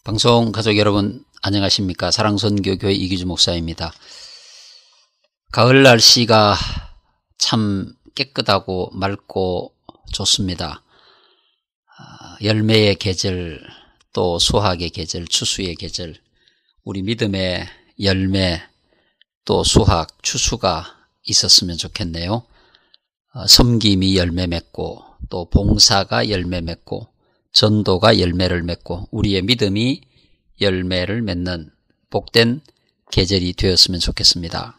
방송 가족 여러분 안녕하십니까? 사랑선교교회 이기주 목사입니다. 가을 날씨가 참 깨끗하고 맑고 좋습니다. 열매의 계절, 또 수확의 계절, 추수의 계절, 우리 믿음의 열매, 또 수확, 추수가 있었으면 좋겠네요. 섬김이 열매 맺고, 또 봉사가 열매 맺고, 전도가 열매를 맺고, 우리의 믿음이 열매를 맺는 복된 계절이 되었으면 좋겠습니다.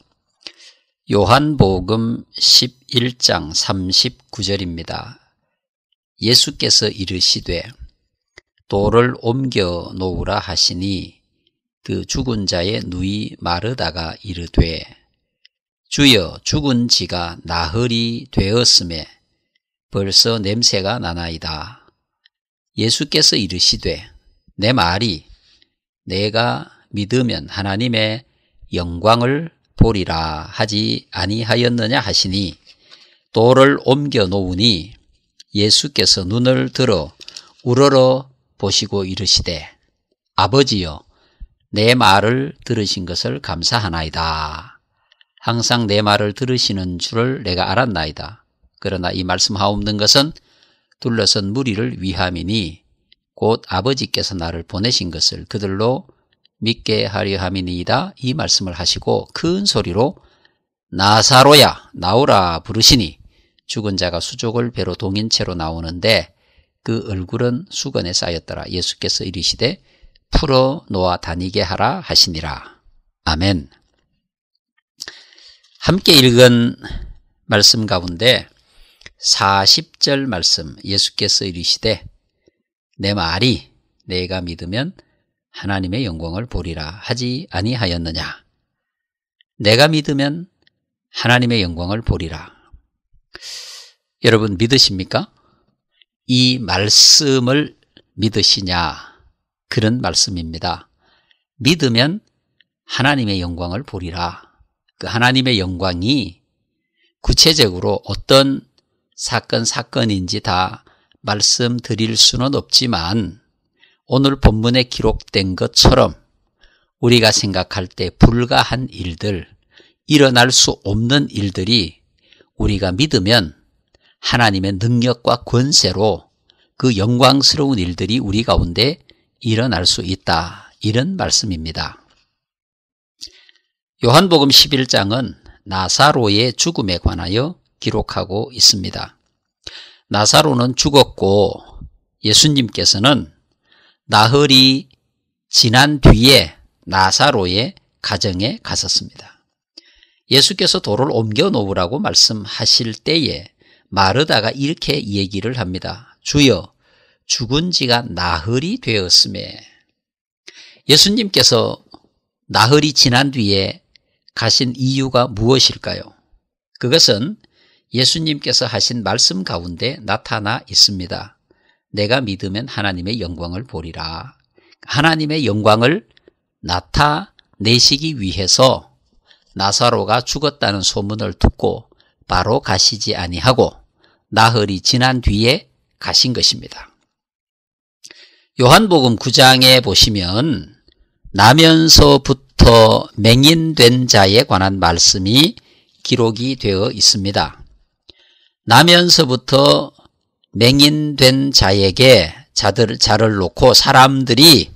요한복음 11장 39절입니다. 예수께서 이르시되 돌을 옮겨 놓으라 하시니 그 죽은 자의 누이 마르다가 이르되 주여 죽은 지가 나흘이 되었음에 벌써 냄새가 나나이다. 예수께서 이르시되 내 말이 내가 믿으면 하나님의 영광을 보리라 하지 아니하였느냐 하시니 돌을 옮겨 놓으니 예수께서 눈을 들어 우러러 보시고 이르시되 아버지여 내 말을 들으신 것을 감사하나이다. 항상 내 말을 들으시는 줄을 내가 알았나이다. 그러나 이 말씀하옵는 것은 둘러선 무리를 위함이니 곧 아버지께서 나를 보내신 것을 그들로 믿게 하려 함이니이다. 이 말씀을 하시고 큰 소리로 나사로야 나오라 부르시니 죽은 자가 수족을 배로 동인 채로 나오는데 그 얼굴은 수건에 쌓였더라. 예수께서 이르시되 풀어 놓아 다니게 하라 하시니라. 아멘. 함께 읽은 말씀 가운데 40절 말씀, 예수께서 이르시되 내 말이 내가 믿으면 하나님의 영광을 보리라 하지 아니하였느냐. 내가 믿으면 하나님의 영광을 보리라. 여러분 믿으십니까? 이 말씀을 믿으시냐? 그런 말씀입니다. 믿으면 하나님의 영광을 보리라. 그 하나님의 영광이 구체적으로 어떤 사건인지 다 말씀드릴 수는 없지만 오늘 본문에 기록된 것처럼 우리가 생각할 때 불가한 일들, 일어날 수 없는 일들이 우리가 믿으면 하나님의 능력과 권세로 그 영광스러운 일들이 우리 가운데 일어날 수 있다. 이런 말씀입니다. 요한복음 11장은 나사로의 죽음에 관하여 기록하고 있습니다. 나사로는 죽었고 예수님께서는 나흘이 지난 뒤에 나사로의 가정에 갔었습니다. 예수께서 돌을 옮겨 놓으라고 말씀하실 때에 마르다가 이렇게 얘기를 합니다. 주여 죽은 지가 나흘이 되었음에. 예수님께서 나흘이 지난 뒤에 가신 이유가 무엇일까요? 그것은 예수님께서 하신 말씀 가운데 나타나 있습니다. 내가 믿으면 하나님의 영광을 보리라. 하나님의 영광을 나타내시기 위해서 나사로가 죽었다는 소문을 듣고 바로 가시지 아니하고 나흘이 지난 뒤에 가신 것입니다. 요한복음 9장에 보시면 나면서부터 맹인된 자에 관한 말씀이 기록이 되어 있습니다. 나면서부터 맹인된 자에게 자를 놓고 사람들이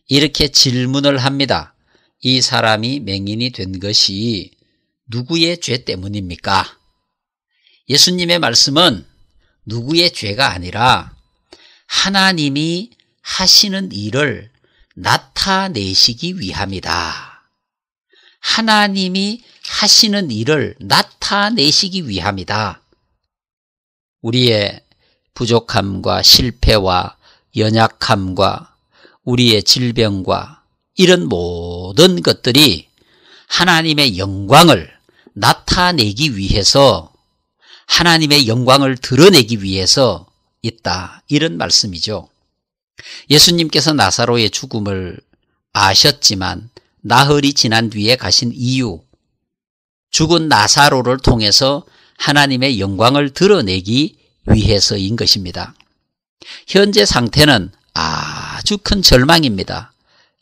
이렇게 질문을 합니다. 이 사람이 맹인이 된 것이 누구의 죄 때문입니까? 예수님의 말씀은 누구의 죄가 아니라 하나님이 하시는 일을 나타내시기 위함이다. 하나님이 하시는 일을 나타내시기 위함이다. 우리의 부족함과 실패와 연약함과 우리의 질병과 이런 모든 것들이 하나님의 영광을 나타내기 위해서 하나님의 영광을 드러내기 위해서 있다. 이런 말씀이죠. 예수님께서 나사로의 죽음을 아셨지만 나흘이 지난 뒤에 가신 이유, 죽은 나사로를 통해서 하나님의 영광을 드러내기 위해서인 것입니다. 현재 상태는 아주 큰 절망입니다.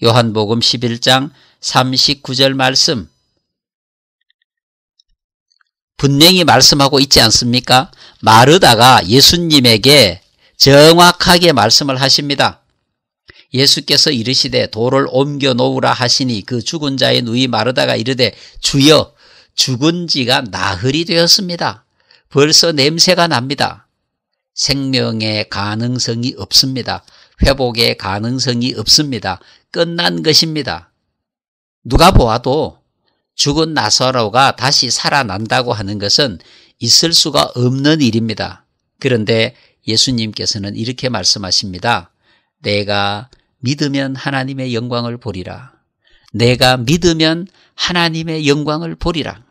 요한복음 11장 39절 말씀 분명히 말씀하고 있지 않습니까? 마르다가 예수님에게 정확하게 말씀을 하십니다. 예수께서 이르시되 돌을 옮겨 놓으라 하시니 그 죽은 자의 누이 마르다가 이르되 주여 죽은 지가 나흘이 되었습니다. 벌써 냄새가 납니다. 생명의 가능성이 없습니다. 회복의 가능성이 없습니다. 끝난 것입니다. 누가 보아도 죽은 나사로가 다시 살아난다고 하는 것은 있을 수가 없는 일입니다. 그런데 예수님께서는 이렇게 말씀하십니다. 내가 믿으면 하나님의 영광을 보리라. 내가 믿으면 하나님의 영광을 보리라.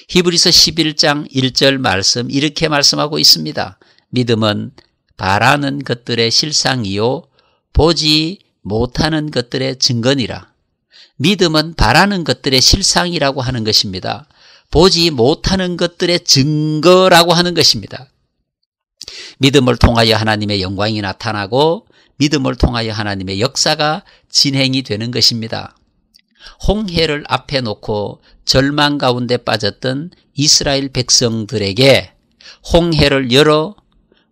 히브리서 11장 1절 말씀 이렇게 말씀하고 있습니다. 믿음은 바라는 것들의 실상이요 보지 못하는 것들의 증거니라. 믿음은 바라는 것들의 실상이라고 하는 것입니다. 보지 못하는 것들의 증거라고 하는 것입니다. 믿음을 통하여 하나님의 영광이 나타나고 믿음을 통하여 하나님의 역사가 진행이 되는 것입니다. 홍해를 앞에 놓고 절망 가운데 빠졌던 이스라엘 백성들에게 홍해를 열어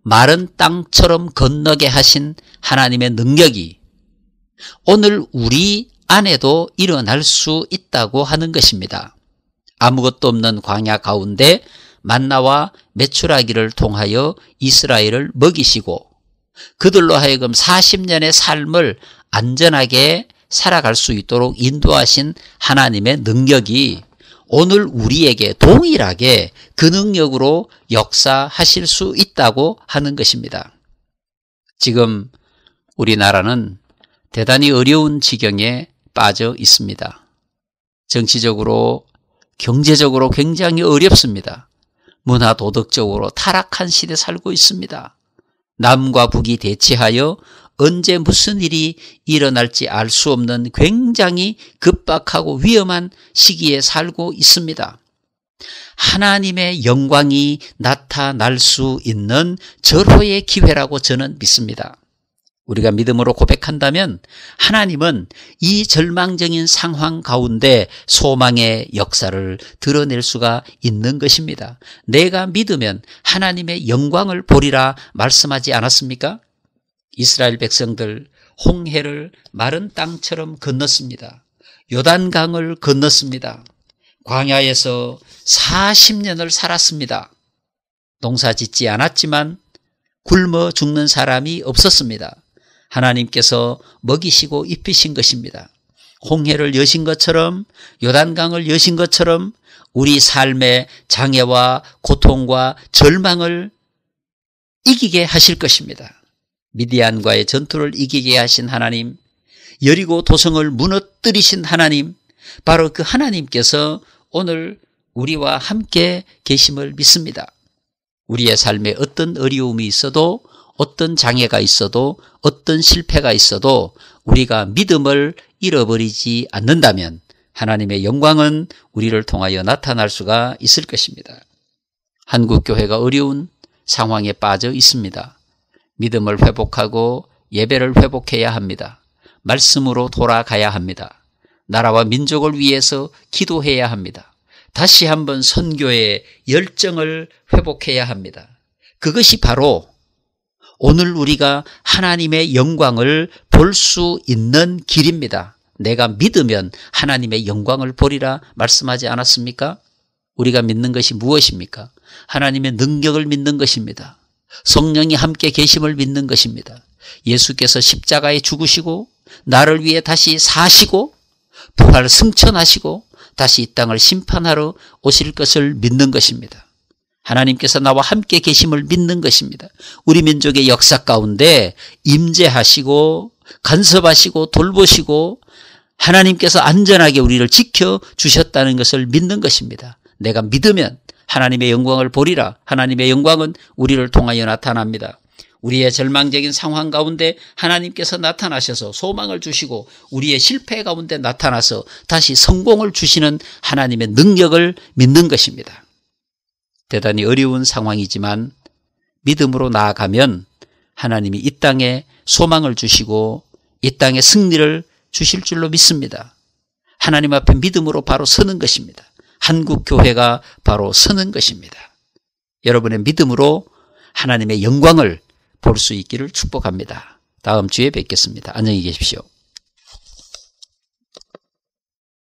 마른 땅처럼 건너게 하신 하나님의 능력이 오늘 우리 안에도 일어날 수 있다고 하는 것입니다. 아무것도 없는 광야 가운데 만나와 메추라기를 통하여 이스라엘을 먹이시고 그들로 하여금 40년의 삶을 안전하게 살아갈 수 있도록 인도하신 하나님의 능력이 오늘 우리에게 동일하게 그 능력으로 역사하실 수 있다고 하는 것입니다. 지금 우리나라는 대단히 어려운 지경에 빠져 있습니다. 정치적으로, 경제적으로 굉장히 어렵습니다. 문화 도덕적으로 타락한 시대에 살고 있습니다. 남과 북이 대치하여 언제 무슨 일이 일어날지 알 수 없는 굉장히 급박하고 위험한 시기에 살고 있습니다. 하나님의 영광이 나타날 수 있는 절호의 기회라고 저는 믿습니다. 우리가 믿음으로 고백한다면 하나님은 이 절망적인 상황 가운데 소망의 역사를 드러낼 수가 있는 것입니다. 내가 믿으면 하나님의 영광을 보리라 말씀하지 않았습니까? 이스라엘 백성들 홍해를 마른 땅처럼 건넜습니다. 요단강을 건넜습니다. 광야에서 40년을 살았습니다. 농사 짓지 않았지만 굶어 죽는 사람이 없었습니다. 하나님께서 먹이시고 입히신 것입니다. 홍해를 여신 것처럼 요단강을 여신 것처럼 우리 삶의 장애와 고통과 절망을 이기게 하실 것입니다. 미디안과의 전투를 이기게 하신 하나님, 여리고 도성을 무너뜨리신 하나님, 바로 그 하나님께서 오늘 우리와 함께 계심을 믿습니다. 우리의 삶에 어떤 어려움이 있어도 어떤 장애가 있어도 어떤 실패가 있어도 우리가 믿음을 잃어버리지 않는다면 하나님의 영광은 우리를 통하여 나타날 수가 있을 것입니다. 한국교회가 어려운 상황에 빠져 있습니다. 믿음을 회복하고 예배를 회복해야 합니다. 말씀으로 돌아가야 합니다. 나라와 민족을 위해서 기도해야 합니다. 다시 한번 선교의 열정을 회복해야 합니다. 그것이 바로 오늘 우리가 하나님의 영광을 볼 수 있는 길입니다. 내가 믿으면 하나님의 영광을 보리라 말씀하지 않았습니까? 우리가 믿는 것이 무엇입니까? 하나님의 능력을 믿는 것입니다. 성령이 함께 계심을 믿는 것입니다. 예수께서 십자가에 죽으시고 나를 위해 다시 사시고 부활 승천하시고 다시 이 땅을 심판하러 오실 것을 믿는 것입니다. 하나님께서 나와 함께 계심을 믿는 것입니다. 우리 민족의 역사 가운데 임재하시고 간섭하시고 돌보시고 하나님께서 안전하게 우리를 지켜주셨다는 것을 믿는 것입니다. 내가 믿으면 하나님의 영광을 보리라. 하나님의 영광은 우리를 통하여 나타납니다. 우리의 절망적인 상황 가운데 하나님께서 나타나셔서 소망을 주시고 우리의 실패 가운데 나타나서 다시 성공을 주시는 하나님의 능력을 믿는 것입니다. 대단히 어려운 상황이지만 믿음으로 나아가면 하나님이 이 땅에 소망을 주시고 이 땅에 승리를 주실 줄로 믿습니다. 하나님 앞에 믿음으로 바로 서는 것입니다. 한국교회가 바로 서는 것입니다. 여러분의 믿음으로 하나님의 영광을 볼 수 있기를 축복합니다. 다음 주에 뵙겠습니다. 안녕히 계십시오.